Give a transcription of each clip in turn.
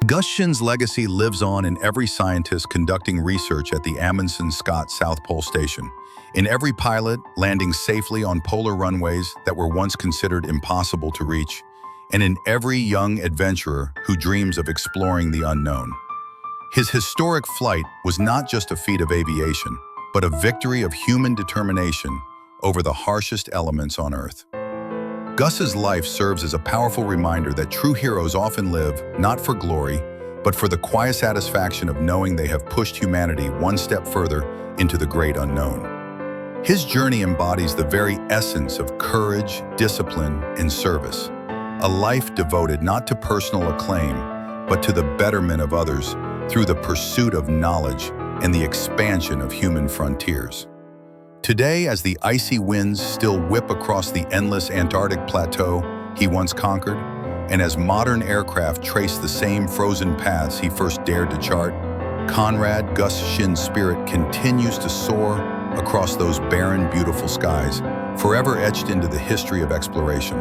Gus Shin's legacy lives on in every scientist conducting research at the Amundsen Scott South Pole Station, in every pilot landing safely on polar runways that were once considered impossible to reach, and in every young adventurer who dreams of exploring the unknown. His historic flight was not just a feat of aviation, but a victory of human determination over the harshest elements on Earth. Gus's life serves as a powerful reminder that true heroes often live not for glory, but for the quiet satisfaction of knowing they have pushed humanity one step further into the great unknown. His journey embodies the very essence of courage, discipline, and service, a life devoted not to personal acclaim, but to the betterment of others through the pursuit of knowledge and the expansion of human frontiers. Today, as the icy winds still whip across the endless Antarctic plateau he once conquered, and as modern aircraft trace the same frozen paths he first dared to chart, Conrad Gus Shin's spirit continues to soar across those barren, beautiful skies, forever etched into the history of exploration.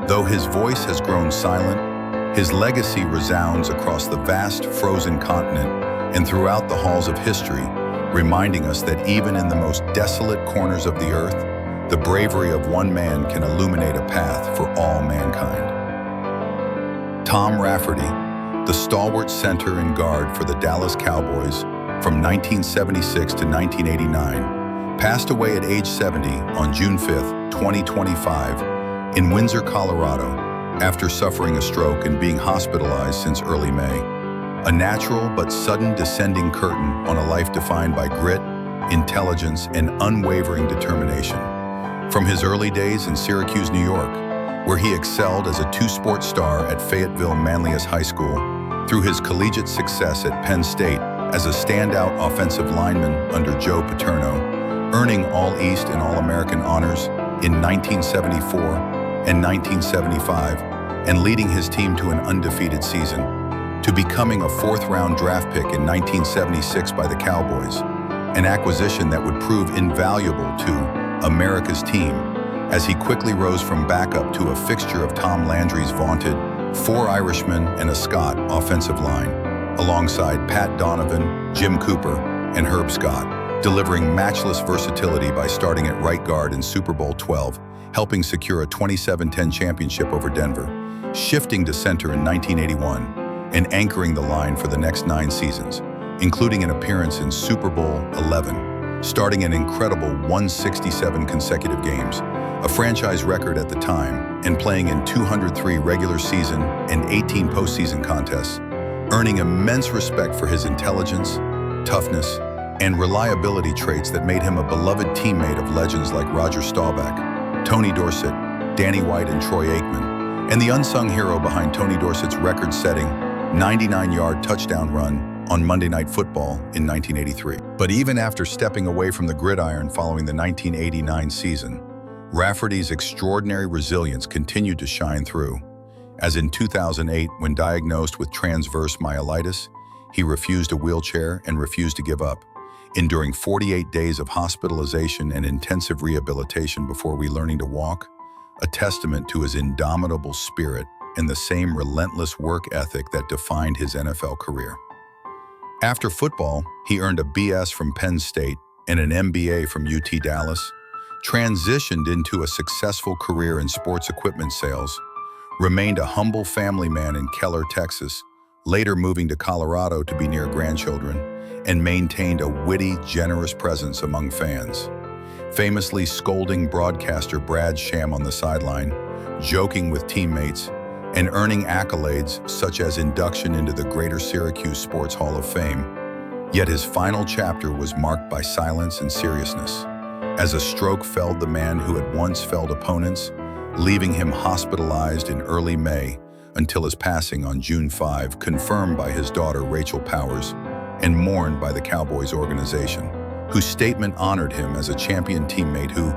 Though his voice has grown silent, his legacy resounds across the vast frozen continent and throughout the halls of history, reminding us that even in the most desolate corners of the earth, the bravery of one man can illuminate a path for all mankind. Tom Rafferty, the stalwart center and guard for the Dallas Cowboys from 1976 to 1989, passed away at age 70 on June 5, 2025, in Windsor, Colorado, after suffering a stroke and being hospitalized since early May. A natural but sudden descending curtain on a life defined by grit, intelligence, and unwavering determination. From his early days in Syracuse, New York, where he excelled as a two-sport star at Fayetteville Manlius High School, through his collegiate success at Penn State as a standout offensive lineman under Joe Paterno, earning All-East and All-American honors in 1974 and 1975, and leading his team to an undefeated season, to becoming a fourth-round draft pick in 1976 by the Cowboys, an acquisition that would prove invaluable to America's team as he quickly rose from backup to a fixture of Tom Landry's vaunted 4 Irishmen and a Scot offensive line, alongside Pat Donovan, Jim Cooper, and Herb Scott, delivering matchless versatility by starting at right guard in Super Bowl 12, helping secure a 27-10 championship over Denver, shifting to center in 1981, and anchoring the line for the next 9 seasons, including an appearance in Super Bowl 11, starting an incredible 167 consecutive games, a franchise record at the time, and playing in 203 regular season and 18 postseason contests, earning immense respect for his intelligence, toughness, and reliability traits that made him a beloved teammate of legends like Roger Staubach, Tony Dorsett, Danny White, and Troy Aikman, and the unsung hero behind Tony Dorsett's record-setting 99-yard touchdown run on Monday Night Football in 1983. But even after stepping away from the gridiron following the 1989 season, Rafferty's extraordinary resilience continued to shine through, as in 2008, when diagnosed with transverse myelitis, he refused a wheelchair and refused to give up, enduring 48 days of hospitalization and intensive rehabilitation before relearning to walk, a testament to his indomitable spirit and the same relentless work ethic that defined his NFL career. After football, he earned a BS from Penn State and an MBA from UT Dallas, transitioned into a successful career in sports equipment sales, remained a humble family man in Keller, Texas, later moving to Colorado to be near grandchildren, and maintained a witty, generous presence among fans, famously scolding broadcaster Brad Sham on the sideline, joking with teammates, and earning accolades such as induction into the Greater Syracuse Sports Hall of Fame. Yet his final chapter was marked by silence and seriousness, as a stroke felled the man who had once felled opponents, leaving him hospitalized in early May until his passing on June 5, confirmed by his daughter Rachel Powers and mourned by the Cowboys organization, whose statement honored him as a champion teammate who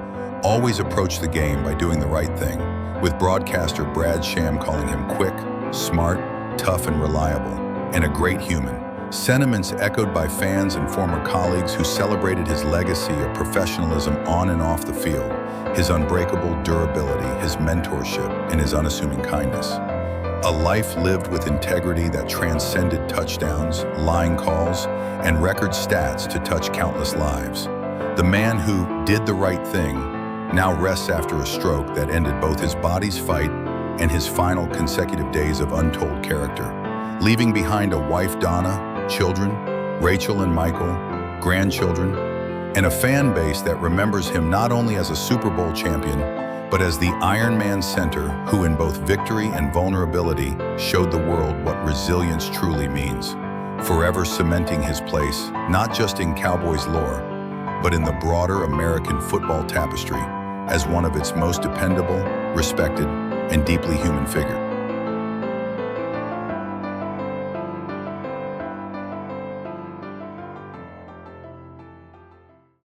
always approached the game by doing the right thing, with broadcaster Brad Sham calling him quick, smart, tough, and reliable, and a great human. Sentiments echoed by fans and former colleagues who celebrated his legacy of professionalism on and off the field, his unbreakable durability, his mentorship, and his unassuming kindness. A life lived with integrity that transcended touchdowns, line calls, and record stats to touch countless lives. The man who did the right thing now rests after a stroke that ended both his body's fight and his final consecutive days of untold character, leaving behind a wife, Donna, children, Rachel and Michael, grandchildren, and a fan base that remembers him not only as a Super Bowl champion, but as the Iron Man center who in both victory and vulnerability showed the world what resilience truly means, forever cementing his place not just in Cowboys lore, but in the broader American football tapestry as one of its most dependable, respected, and deeply human figures.